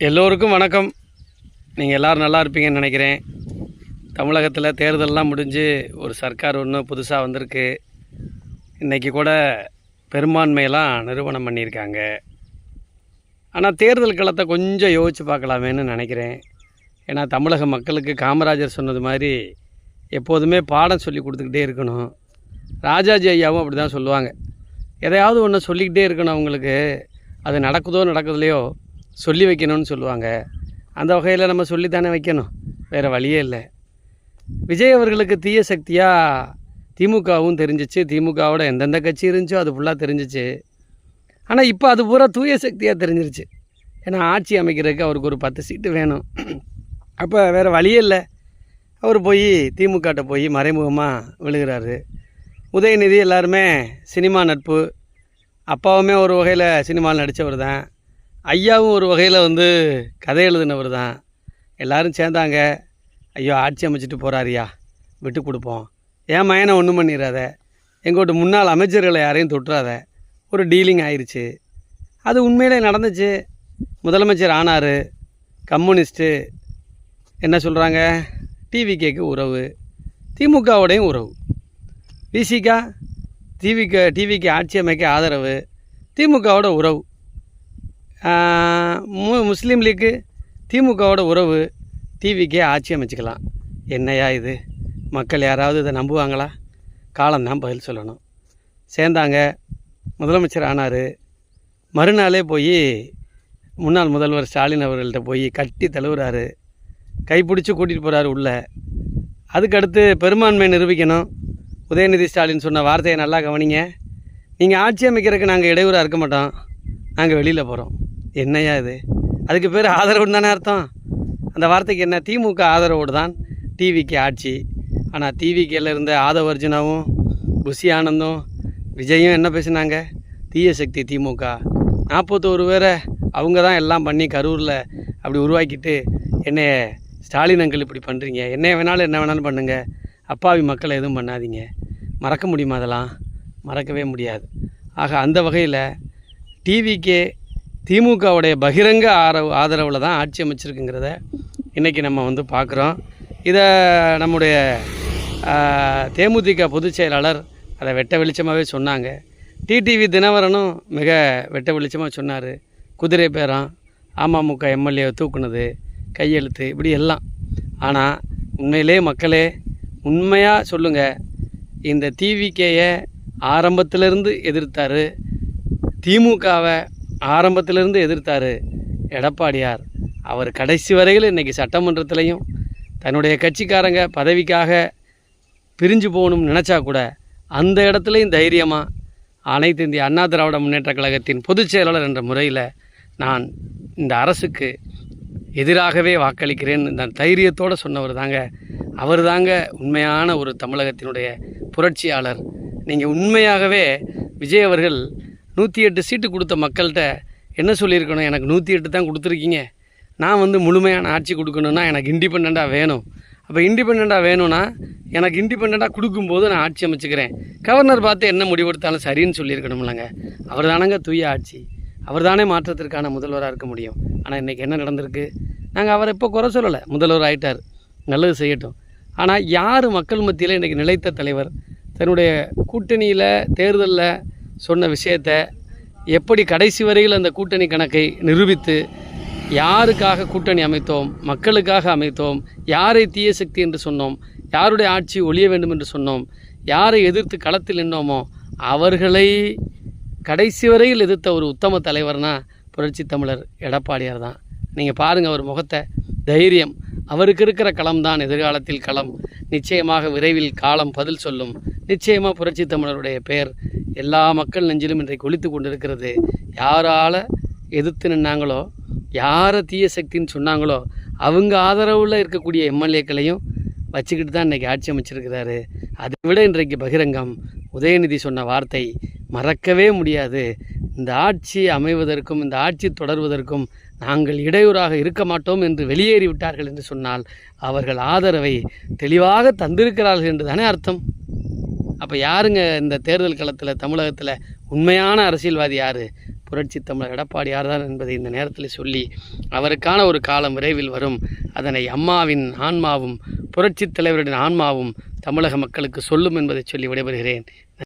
எல்லோருக்கும் வணக்கம். நீங்கள் எல்லோரும் நல்லா இருப்பீங்கன்னு நினைக்கிறேன். தமிழகத்தில் தேர்தலெலாம் முடிஞ்சு ஒரு சர்க்கார் ஒன்று புதுசாக வந்திருக்கு. இன்றைக்கி கூட பெரும்பான்மையெல்லாம் நிரூபணம் பண்ணியிருக்காங்க. ஆனால் தேர்தல் களத்தை கொஞ்சம் யோசித்து பார்க்கலாமேன்னு நினைக்கிறேன். ஏன்னா தமிழக மக்களுக்கு காமராஜர் சொன்னது மாதிரி எப்போதுமே பாடம் சொல்லி கொடுத்துக்கிட்டே இருக்கணும். ராஜாஜி ஐயாவும் அப்படி தான் சொல்லுவாங்க. எதையாவது ஒன்று சொல்லிக்கிட்டே இருக்கணும். அவங்களுக்கு அது நடக்குதுலையோ சொல்லி வைக்கணும்னு சொல்லுவாங்க. அந்த வகையில் நம்ம சொல்லித்தானே வைக்கணும், வேறு வழியே இல்லை. விஜய் அவர்களுக்கு தீய சக்தியாக திமுகவும் தெரிஞ்சிச்சு, திமுகவோட எந்தெந்த கட்சி இருந்துச்சோ அது ஃபுல்லாக தெரிஞ்சிச்சு. ஆனால் இப்போ அது பூரா தூய சக்தியாக தெரிஞ்சிருச்சு. ஏன்னா ஆட்சி அமைக்கிறதுக்கு அவருக்கு ஒரு 10 சீட்டு வேணும். அப்போ வேறு வழியே இல்லை. அவர் போய் திமுகட்ட போய் மறைமுகமாக விழுகிறாரு. உதயநிதி எல்லாருமே சினிமா நட்பு. அப்பாவுமே ஒரு வகையில் சினிமாவில் நடித்தவர் தான். ஐயாவும் ஒரு வகையில் கதை எழுதினவர் தான். எல்லோரும் சேர்ந்தாங்க. ஐயோ ஆட்சி அமைச்சிட்டு போகிறாரியா, விட்டு கொடுப்போம், என் மயனை ஒன்றும் பண்ணிடாத, எங்கோட்டு முன்னாள் அமைச்சர்களை யாரையும் தொட்டுறாத, ஒரு டீலிங் ஆயிடுச்சு. அது உண்மையிலே நடந்துச்சு. முதலமைச்சர் ஆனார். கம்யூனிஸ்ட்டு என்ன சொல்கிறாங்க, டிவிகேக்கு உறவு, திமுகவோடையும் உறவு, விசிகா டிவிக்கு ஆட்சி அமைக்க ஆதரவு, திமுகவோட உறவு, முஸ்லீம் லீக்கு திமுகவோட உறவு, டிவிக்கே ஆட்சி அமைச்சிக்கலாம். என்னையா இது? மக்கள் யாராவது இதை நம்புவாங்களா? காலம்தான் பதில் சொல்லணும். சேர்ந்தாங்க. முதலமைச்சர் ஆனார். மறுநாளே போய் முன்னாள் முதல்வர் ஸ்டாலின் அவர்கள்ட்ட போய் கட்டி தழுவுறாரு. கைப்பிடிச்சி கூட்டிகிட்டு போகிறாரு உள்ளே. அதுக்கடுத்து பெரும்பான்மை நிரூபிக்கணும். உதயநிதி ஸ்டாலின் சொன்ன வார்த்தையை நல்லா கவனிங்க. நீங்கள் ஆட்சி அமைக்கிறதுக்கு நாங்கள் இடையூறாக இருக்க மாட்டோம், நாங்கள் வெளியில் போகிறோம். என்னையா இது? அதுக்கு பேர் ஆதரவுன்னு தானே அர்த்தம். அந்த வார்த்தைக்கு என்ன? திமுக ஆதரவோடு தான் டிவிக்கு ஆட்சி. ஆனால் டிவிக்கில் இருந்த ஆதவ அர்ஜுனாவும் புஷி ஆனந்தும் விஜயும் என்ன பேசினாங்க? தீய சக்தி திமுக. 41 பேரை அவங்க தான் எல்லாம் பண்ணி கரூரில் அப்படி உருவாக்கிட்டு, என்னைய ஸ்டாலின் அங்கிள் இப்படி பண்ணுறீங்க, என்ன வேணாலும் பண்ணுங்கள், அப்பாவி மக்களை எதுவும் பண்ணாதீங்க. மறக்க முடியுமா? அதெல்லாம் மறக்கவே முடியாது. ஆக அந்த வகையில் டிவிக்கே திமுகவுடைய பகிரங்க ஆதரவில் தான் ஆட்சி அமைச்சிருக்குங்கிறத இன்றைக்கி நம்ம பார்க்குறோம். இதை நம்முடைய தேமுதிக பொதுச் செயலாளர் அதை வெட்ட வெளிச்சமாகவே சொன்னாங்க. டிடிவி தினகரனும் மிக வெட்ட வெளிச்சமாக சொன்னார். குதிரை பேரம், அமமுக எம்எல்ஏ தூக்குனது, கையெழுத்து, இப்படி எல்லாம். ஆனால் உண்மையிலே மக்களே உண்மையாக சொல்லுங்கள், இந்த டிவிகேயை ஆரம்பத்திலிருந்து எதிர்த்தார், திமுகவை ஆரம்பத்திலிருந்து எதிர்த்தார் எடப்பாடியார். அவர் கடைசி வரையில் இன்றைக்கி சட்டமன்றத்திலையும் தன்னுடைய கட்சிக்காரங்க பதவிக்காக பிரிஞ்சு போகணும்னு நினச்சா கூட அந்த இடத்துலையும் தைரியமாக அனைத்து இந்திய அண்ணா திராவிட முன்னேற்ற கழகத்தின் பொதுச் செயலாளர் என்ற முறையில் நான் இந்த அரசுக்கு எதிராகவே வாக்களிக்கிறேன் இந்த தைரியத்தோடு சொன்னவர் தாங்க. அவர் தாங்க உண்மையான ஒரு தமிழகத்தினுடைய புரட்சியாளர். நீங்கள் உண்மையாகவே விஜய் அவர்கள் 108 சீட்டு கொடுத்த மக்கள்கிட்ட என்ன சொல்லியிருக்கணும்? எனக்கு 108 தான் கொடுத்துருக்கீங்க, நான் முழுமையான ஆட்சி கொடுக்கணுன்னா எனக்கு இண்டிபெண்ட்டாக வேணும். அப்போ இண்டிபெண்ட்டாக வேணும்னா எனக்கு இண்டிபெண்ட்டாக கொடுக்கும்போது நான் ஆட்சி அமைச்சுக்கிறேன். கவர்னர் பார்த்து என்ன முடிவெடுத்தாலும் சரின்னு சொல்லியிருக்கணும்லங்க. அவர் தானங்க தூய ஆட்சி, அவர் தானே மாற்றத்திற்கான முதல்வராக இருக்க முடியும். ஆனால் இன்றைக்கி என்ன நடந்திருக்கு? நாங்கள் அவரை இப்போ குறை சொல்லலை, முதல்வர் ஆகிட்டார், நல்லது செய்யட்டும். ஆனால் யார் மக்கள் மத்தியில் இன்றைக்கி நிலைத்த தலைவர், தன்னுடைய கூட்டணியில் தேர்தலில் சொன்ன விஷயத்தை எப்படி கடைசி வரையில் அந்த கூட்டணி கணக்கை நிரூபித்து, யாருக்காக கூட்டணி அமைத்தோம், மக்களுக்காக அமைத்தோம், யாரை தீய சக்தி என்று சொன்னோம், யாருடைய ஆட்சி ஒழிய வேண்டும் என்று சொன்னோம், யாரை எதிர்த்து களத்தில் நின்னோமோ அவர்களை கடைசி வரையில் எதிர்த்த ஒரு உத்தம தலைவர்னால் புரட்சி தமிழர் எடப்பாடியார் தான். நீங்கள் பாருங்கள் அவர் முகத்தை, தைரியம். அவருக்கு இருக்கிற களம்தான் எதிர்காலத்தில் களம். நிச்சயமாக விரைவில் காலம் பதில் சொல்லும். நிச்சயமாக புரட்சி தமிழருடைய பெயர் எல்லா மக்கள் நெஞ்சிலும் இன்றைக்கு ஒலித்து கொண்டிருக்கிறது. யாரால் எதிர்த்து நின்னாங்களோ, யாரை தீய சக்தின்னு சொன்னாங்களோ அவங்க ஆதரவில் இருக்கக்கூடிய எம்எல்ஏக்களையும் வச்சுக்கிட்டு தான் இன்றைக்கி ஆட்சி அமைச்சிருக்கிறாரு. அதை விட இன்றைக்கு பகிரங்கம் உதயநிதி சொன்ன வார்த்தை மறக்கவே முடியாது. இந்த ஆட்சி அமைவதற்கும் இந்த ஆட்சி தொடர்வதற்கும் நாங்கள் இடையூறாக இருக்க மாட்டோம் என்று வெளியேறிவிட்டார்கள் என்று சொன்னால் அவர்கள் ஆதரவை தெளிவாக தந்திருக்கிறார்கள் என்று தானே அர்த்தம். அப்போ யாருங்க இந்த தேர்தல் களத்தில் தமிழகத்தில் உண்மையான அரசியல்வாதி யார்? புரட்சி தமிழர் எடப்பாடியார் தான் என்பதை இந்த நேரத்தில் சொல்லி, அவருக்கான ஒரு காலம் விரைவில் வரும். அதனை அம்மாவின் ஆன்மாவும் புரட்சி தலைவருடைய ஆன்மாவும் தமிழக மக்களுக்கு சொல்லும் என்பதை சொல்லி விடைபெறுகிறேன்.